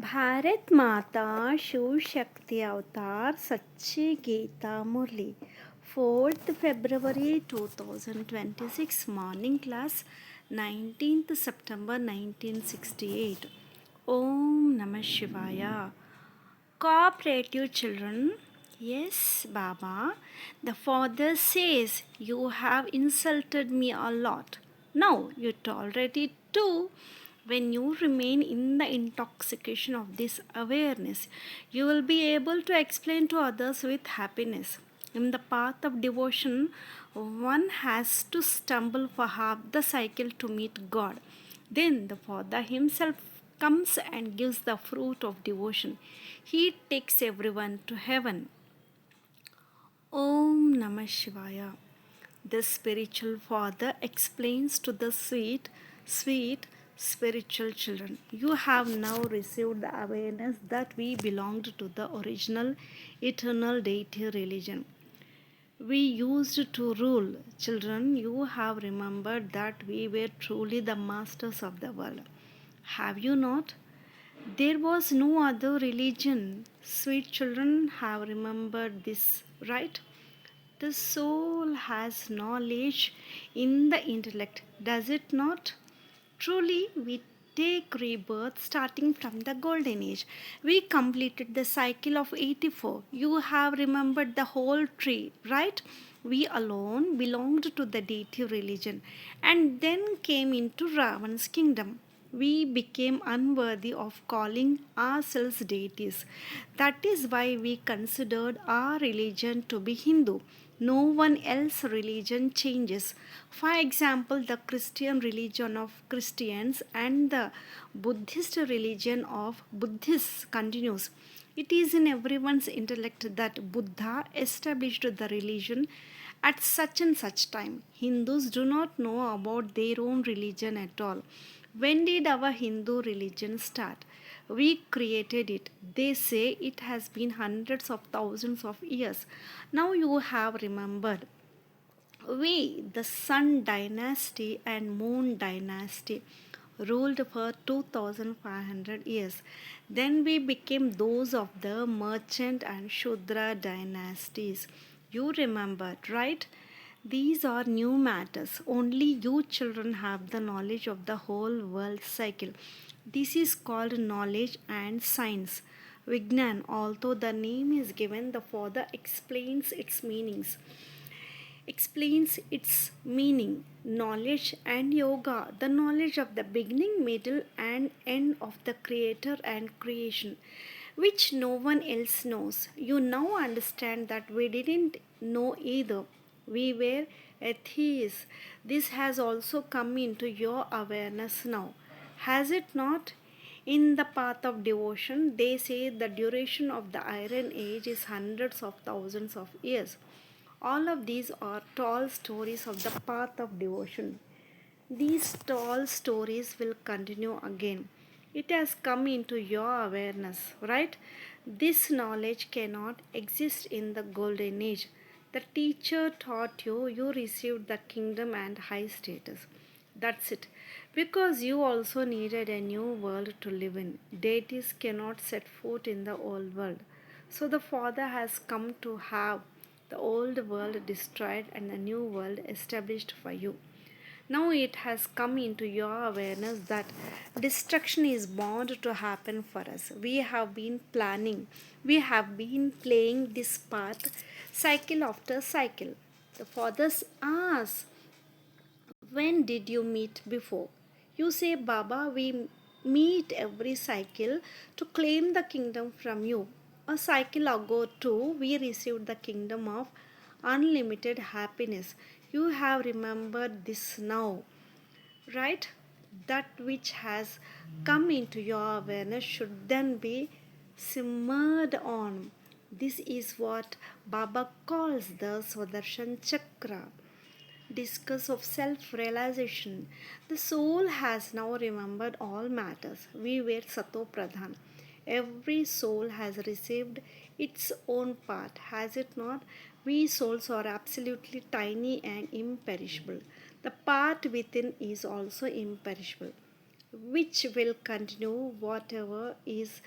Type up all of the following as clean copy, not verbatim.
भारत माता शिव शक्ति अवतार सच्ची गीता मुरली 4th February 2026 morning class 19th September 1968 Om Namah Shivaya. Cooperative children. Yes, Baba. The father says you have insulted me a lot. Now you tolerate it too. When you remain in the intoxication of this awareness, you will be able to explain to others with happiness. In the path of devotion, one has to stumble for half the cycle to meet God. Then the Father Himself comes and gives the fruit of devotion. He takes everyone to heaven. Om Namah Shivaya. The spiritual father explains to the sweet spiritual children. You have now received the awareness that we belonged to the original eternal deity religion. We used to rule. Children, you have remembered that we were truly the masters of the world. Have you not? There was no other religion. Sweet children have remembered this, right? The soul has knowledge in the intellect, does it not? Truly, we take rebirth starting from the golden age. We completed the cycle of 84. You have remembered the whole tree, right? We alone belonged to the deity religion and then came into Ravan's kingdom. We became unworthy of calling ourselves deities. That is why we considered our religion to be Hindu. No one else's religion changes. For example, the Christian religion of Christians and the Buddhist religion of Buddhists continues. It is in everyone's intellect that Buddha established the religion at such and such time. Hindus do not know about their own religion at all. When did our Hindu religion start? We created it. They say it has been hundreds of thousands of years. Now you have remembered. We, the Sun dynasty and Moon dynasty, ruled for 2500 years. Then we became those of the Merchant and Shudra dynasties. You remembered, right? These are new matters. Only you children have the knowledge of the whole world cycle. This is called knowledge and science. Vignan, although the name is given, the Father explains its meaning, knowledge and yoga, the knowledge of the beginning, middle, and end of the Creator and creation, which no one else knows. You now understand that we didn't know either. We were atheists. This has also come into your awareness now. Has it not? In the path of devotion, they say the duration of the Iron Age is hundreds of thousands of years. All of these are tall stories of the path of devotion. These tall stories will continue again. It has come into your awareness, right? This knowledge cannot exist in the golden age. The teacher taught you, you received the kingdom and high status. That's it. Because you also needed a new world to live in. Deities cannot set foot in the old world. So the Father has come to have the old world destroyed and the new world established for you. Now it has come into your awareness that destruction is bound to happen for us. We have been planning, we have been playing this path cycle after cycle. The fathers ask, when did you meet before? You say, Baba, we meet every cycle to claim the kingdom from you. A cycle ago, too, we received the kingdom of unlimited happiness. You have remembered this now, right? That which has come into your awareness should then be simmered on. This is what Baba calls the Swadershan Chakra. Discuss of self realization. The soul has now remembered all matters. We were Sato Pradhan. Every soul has received its own part, has it not? We souls are absolutely tiny and imperishable. The part within is also imperishable. which will continue whatever is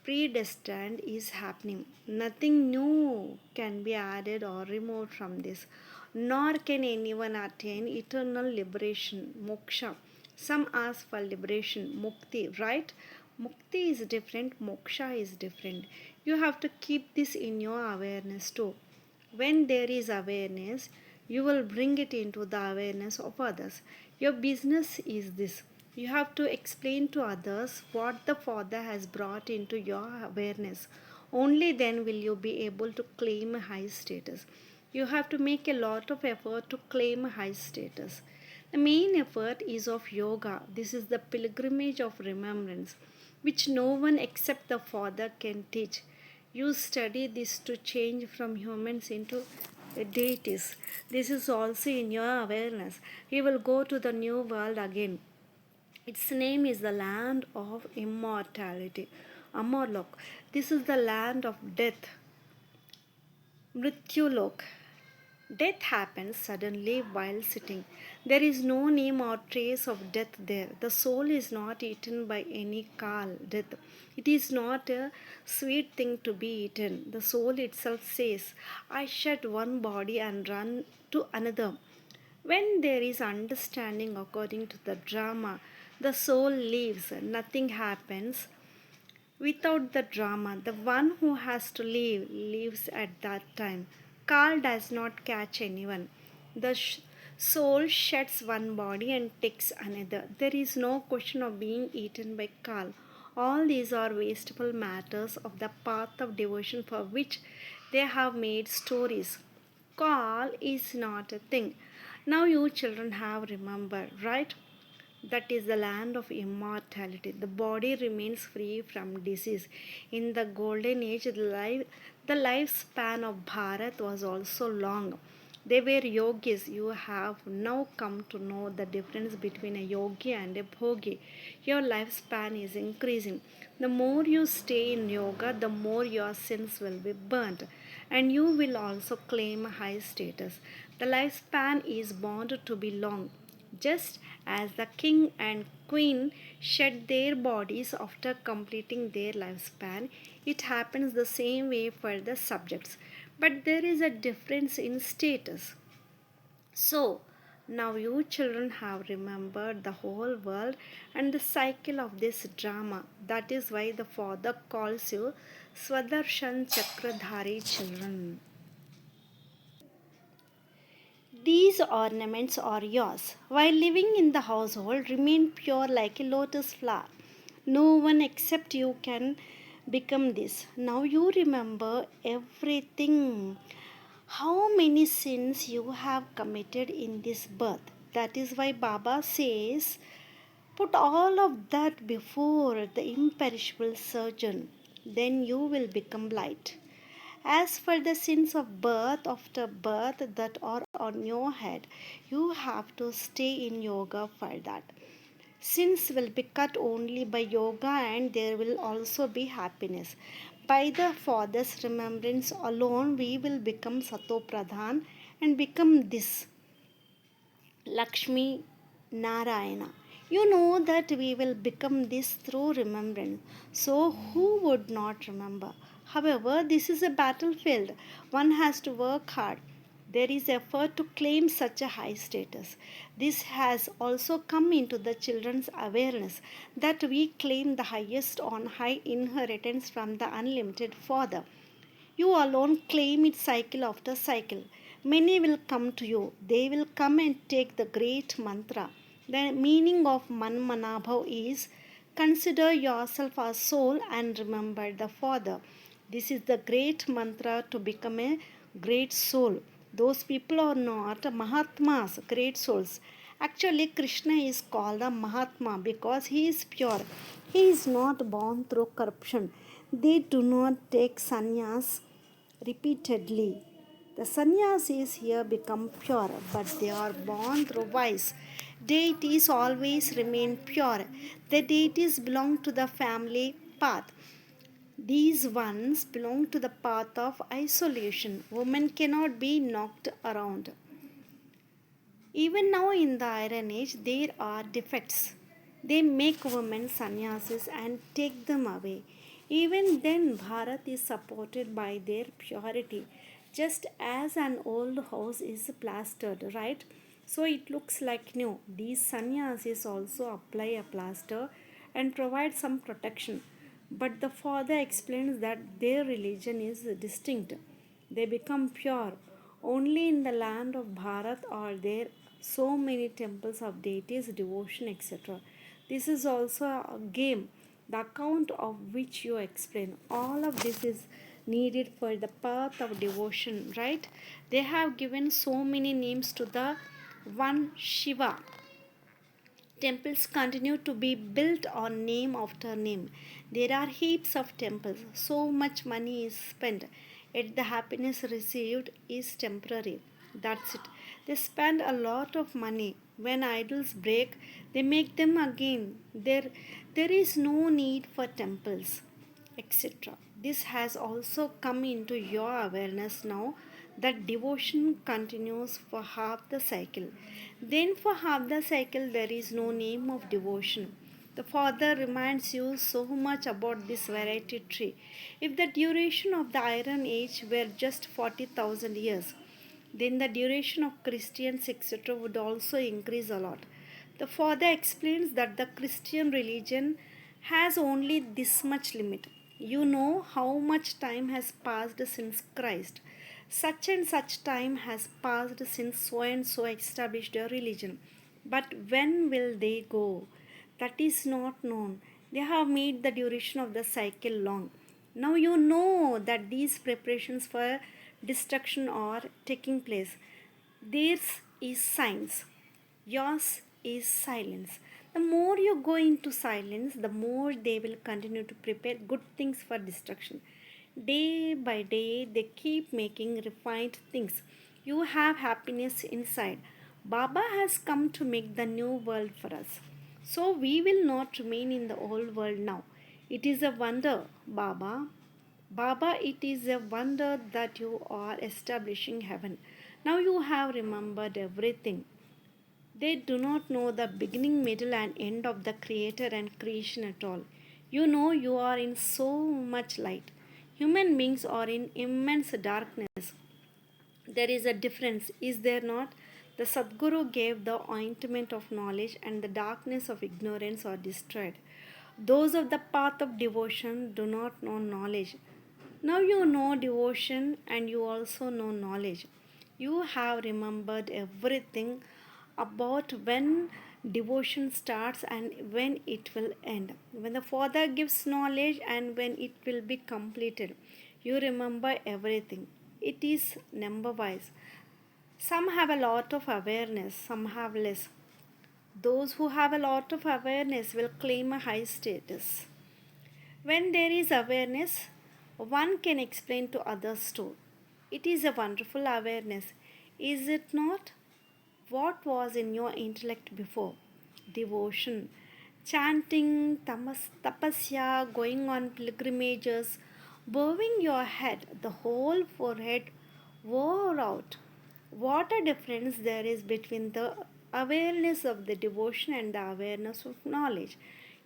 predestined is happening. Nothing new can be added or removed from this, nor can anyone attain eternal liberation, moksha. Some ask for liberation, mukti, right? Mukti is different, moksha is different. You have to keep this in your awareness too. When there is awareness, you will bring it into the awareness of others. Your business is this. You have to explain to others what the Father has brought into your awareness. Only then will you be able to claim a high status. You have to make a lot of effort to claim a high status. The main effort is of yoga. This is the pilgrimage of remembrance, which no one except the Father can teach. You study this to change from humans into deities. This is also in your awareness. You will go to the new world again. Its name is the land of immortality. Amarlok. This is the land of death. Mrityulok. Death happens suddenly while sitting. There is no name or trace of death there. The soul is not eaten by any kal, death. It is not a sweet thing to be eaten. The soul itself says, I shed one body and run to another. When there is understanding according to the drama, the soul leaves, nothing happens. Without the drama, the one who has to leave leaves at that time. Karl does not catch anyone. The soul sheds one body and takes another. There is no question of being eaten by Karl. All these are wasteful matters of the path of devotion for which they have made stories. Call is not a thing. Now you children have remembered, right? That is the land of immortality. The body remains free from disease. In the golden age, the lifespan of Bharat was also long. They were yogis. You have now come to know the difference between a yogi and a bhogi. Your lifespan is increasing. The more you stay in yoga, the more your sins will be burnt, and you will also claim a high status. The lifespan is bound to be long. Just as the king and queen shed their bodies after completing their lifespan, it happens the same way for the subjects. But there is a difference in status. So, now you children have remembered the whole world and the cycle of this drama. That is why the Father calls you Swadarshan Chakradhari children. These ornaments are yours. While living in the household, remain pure like a lotus flower. No one except you can become this. Now you remember everything. How many sins you have committed in this birth. That is why Baba says, put all of that before the imperishable surgeon. Then you will become light. As for the sins of birth after birth that are on your head, you have to stay in yoga for that. Sins will be cut only by yoga, and there will also be happiness. By the Father's remembrance alone, we will become Sato Pradhan and become this Lakshmi Narayana. You know that we will become this through remembrance. So, who would not remember? However, this is a battlefield. One has to work hard. There is effort to claim such a high status. This has also come into the children's awareness that we claim the highest on high inheritance from the unlimited Father. You alone claim it cycle after cycle. Many will come to you. They will come and take the great mantra. The meaning of Manmanabhav is consider yourself a soul and remember the Father. This is the great mantra to become a great soul. Those people are not Mahatmas, great souls. Actually, Krishna is called a Mahatma because he is pure. He is not born through corruption. They do not take sannyas repeatedly. The sannyasis here become pure, but they are born through vice. Deities always remain pure. The deities belong to the family path. These ones belong to the path of isolation. Women cannot be knocked around. Even now in the Iron Age, there are defects. They make women sannyasis and take them away. Even then, Bharat is supported by their purity, just as an old house is plastered, right? So it looks like new. These sannyasis also apply a plaster and provide some protection. But the father explains that their religion is distinct. They become pure. Only in the land of Bharat are there so many temples of deities, devotion, etc. This is also a game, the account of which you explain. All of this is needed for the path of devotion, right? They have given so many names to the one Shiva. Temples continue to be built on name after name. There are heaps of temples. So much money is spent, yet the happiness received is temporary. That's it. They spend a lot of money. When idols break, they make them again. There is no need for temples, etc. This has also come into your awareness now that devotion continues for half the cycle. Then, for half the cycle, there is no name of devotion. The Father reminds you so much about this variety tree. If the duration of the Iron Age were just 40,000 years, then the duration of Christians, etc., would also increase a lot. The Father explains that the Christian religion has only this much limit. You know how much time has passed since Christ. Such and such time has passed since so and so established a religion. But when will they go? That is not known. They have made the duration of the cycle long. Now you know that these preparations for destruction are taking place. Theirs is science. Yours is silence. The more you go into silence, the more they will continue to prepare good things for destruction. Day by day, they keep making refined things. You have happiness inside. Baba has come to make the new world for us. So we will not remain in the old world now. It is a wonder, Baba. Baba, it is a wonder that you are establishing heaven. Now you have remembered everything. They do not know the beginning, middle, and end of the Creator and creation at all. You know you are in so much light. Human beings are in immense darkness. There is a difference, is there not? The Sadguru gave the ointment of knowledge, and the darkness of ignorance are destroyed. Those of the path of devotion do not know knowledge. Now you know devotion and you also know knowledge. You have remembered everything about when devotion starts and when it will end. When the Father gives knowledge and when it will be completed. You remember everything. It is number wise. Some have a lot of awareness, some have less. Those who have a lot of awareness will claim a high status. When there is awareness, one can explain to others too. It is a wonderful awareness, is it not? What was in your intellect before? Devotion, chanting, tapasya, going on pilgrimages, bowing your head, the whole forehead wore out. What a difference there is between the awareness of the devotion and the awareness of knowledge.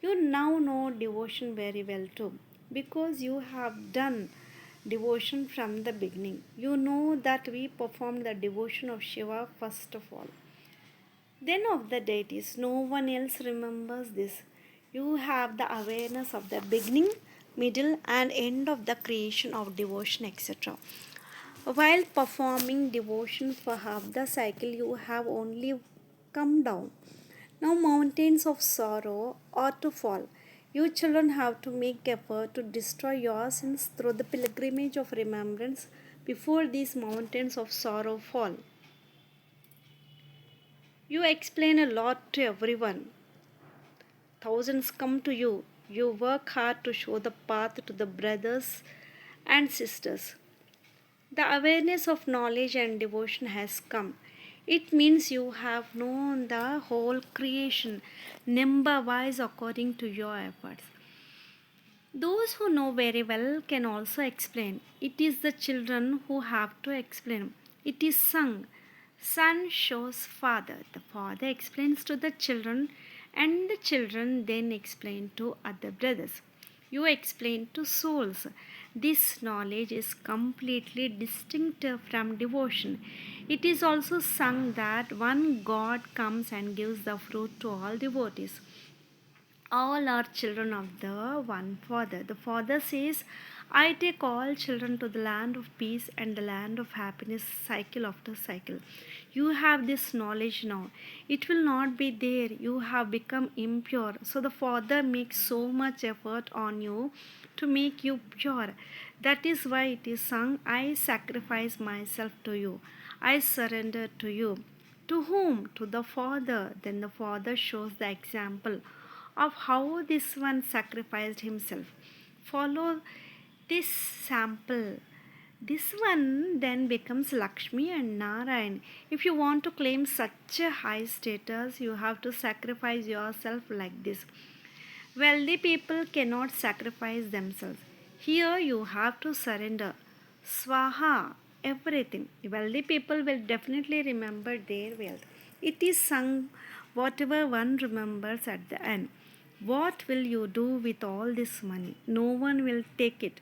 You now know devotion very well too, because you have done devotion from the beginning. You know that we performed the devotion of Shiva first of all. Then of the deities, no one else remembers this. You have the awareness of the beginning, middle, and end of the creation of devotion, etc. While performing devotion for half the cycle, you have only come down. Now, mountains of sorrow are to fall. You children have to make effort to destroy your sins through the pilgrimage of remembrance before these mountains of sorrow fall. You explain a lot to everyone. Thousands come to you. You work hard to show the path to the brothers and sisters. The awareness of knowledge and devotion has come. It means you have known the whole creation, number wise according to your efforts. Those who know very well can also explain. It is the children who have to explain. It is sung. Son shows father. The father explains to the children, And the children then explain to other brothers. You explain to souls. This knowledge is completely distinct from devotion. It is also sung that one God comes and gives the fruit to all devotees. All are children of the one Father. The Father says, I take all children to the land of peace and the land of happiness, cycle after cycle. You have this knowledge now. It will not be there. You have become impure. So the Father makes so much effort on you to make you pure. That is why it is sung, I sacrifice myself to you. I surrender to you. To whom? To the Father. Then the Father shows the example of how this one sacrificed himself. Follow this sample. This one then becomes Lakshmi and Narayan. If you want to claim such a high status, you have to sacrifice yourself like this. Wealthy people cannot sacrifice themselves. Here you have to surrender. Swaha, everything. Wealthy people will definitely remember their wealth. It is sung whatever one remembers at the end. What will you do with all this money? No one will take it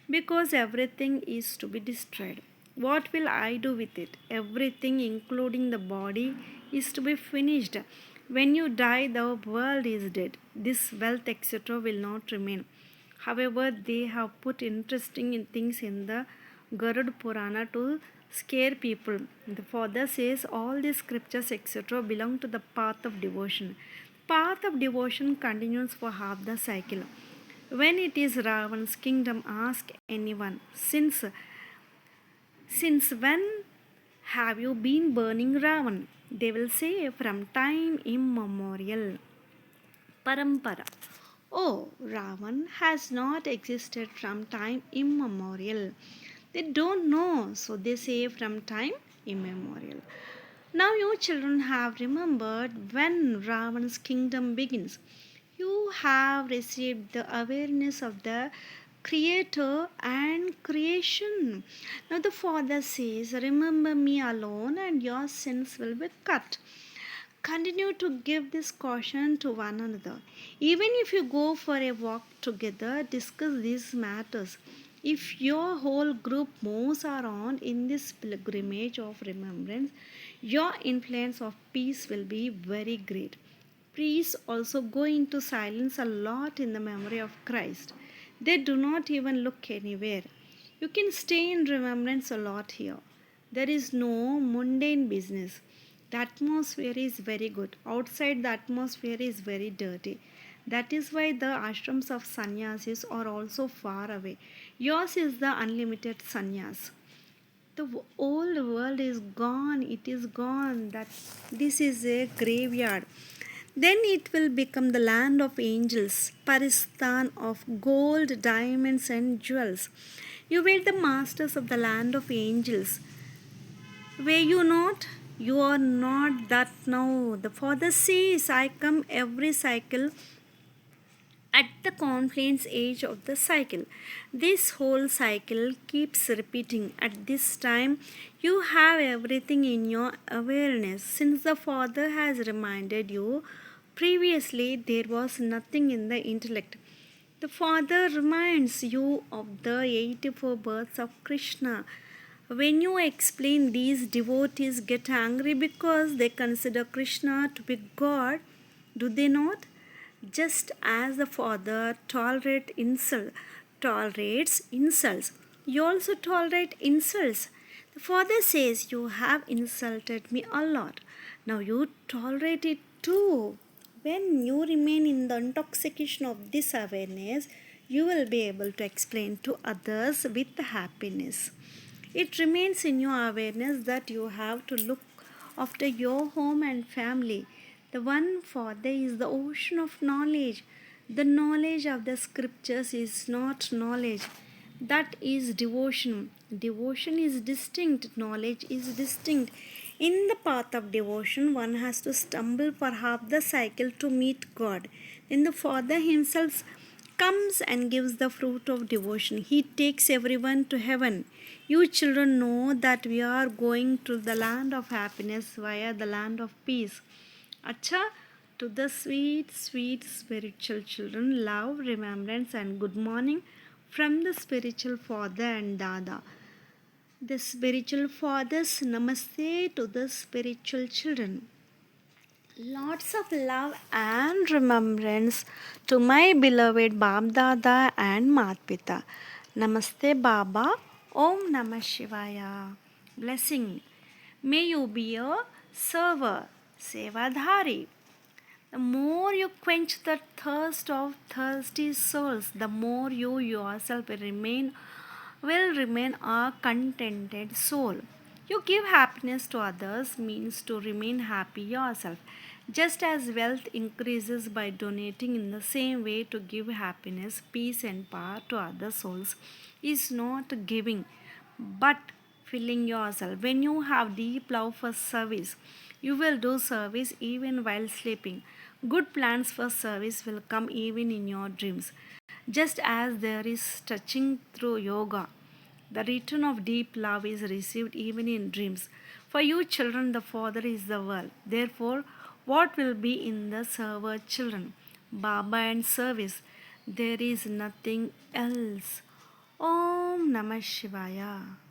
because everything is to be destroyed. What will I do with it? Everything, including the body, is to be finished. When you die, the world is dead. This wealth, etc., will not remain. However, they have put interesting things in the Garud Purana to scare people. The Father says all these scriptures, etc., belong to the path of devotion. Path of devotion continues for half the cycle. When it is Ravan's kingdom, ask anyone, since when have you been burning Ravan? They will say, from time immemorial. Parampara. Oh, Ravan has not existed from time immemorial. They don't know, so they say from time immemorial. Now you children have remembered when Ravan's kingdom begins. You have received the awareness of the Creator and creation. Now the Father says, remember me alone and your sins will be cut. Continue to give this caution to one another. Even if you go for a walk together, discuss these matters. If your whole group moves around in this pilgrimage of remembrance, your influence of peace will be very great. Priests also go into silence a lot in the memory of Christ. They do not even look anywhere. You can stay in remembrance a lot here. There is no mundane business. The atmosphere is very good. Outside, the atmosphere is very dirty. That is why the ashrams of sannyasis are also far away. Yours is the unlimited sannyas. The old world is gone. It is gone. That this is a graveyard. Then it will become the land of angels, Paristan of gold, diamonds, and jewels. You were the masters of the land of angels. Were you not? You are not that now. The Father says, I come every cycle at the confluence age of the cycle. This whole cycle keeps repeating. At this time, you have everything in your awareness. Since the Father has reminded you, previously there was nothing in the intellect. The Father reminds you of the 84 births of Krishna. When you explain these, devotees get angry because they consider Krishna to be God, do they not? Just as the Father tolerates insults, you also tolerate insults. The Father says, you have insulted me a lot. Now you tolerate it too. When you remain in the intoxication of this awareness, you will be able to explain to others with happiness. It remains in your awareness that you have to look after your home and family. The one Father is the ocean of knowledge. The knowledge of the scriptures is not knowledge. That is devotion. Devotion is distinct. Knowledge is distinct. In the path of devotion, one has to stumble for half the cycle to meet God. Then the Father Himself comes and gives the fruit of devotion. He takes everyone to heaven. You children know that we are going to the land of happiness via the land of peace. Acha, To the sweet, sweet spiritual children, love, remembrance, and good morning from the spiritual father and Dada. The spiritual fathers, namaste to the spiritual children. Lots of love and remembrance to my beloved Bab Dada and Mat Pita. Namaste Baba. Om Namah Shivaya. Blessing. May you be a server, Sevadhari. The more you quench the thirst of thirsty souls, the more you yourself will remain a contented soul. You give happiness to others means to remain happy yourself. Just as wealth increases by donating, in the same way to give happiness, peace and power to other souls is not giving but filling yourself. When you have deep love for service, you will do service even while sleeping. Good plans for service will come even in your dreams. Just as there is touching through yoga, the return of deep love is received even in dreams. For you children, the Father is the world. Therefore, what will be in the server children? Baba and service. There is nothing else. Om Namah Shivaya.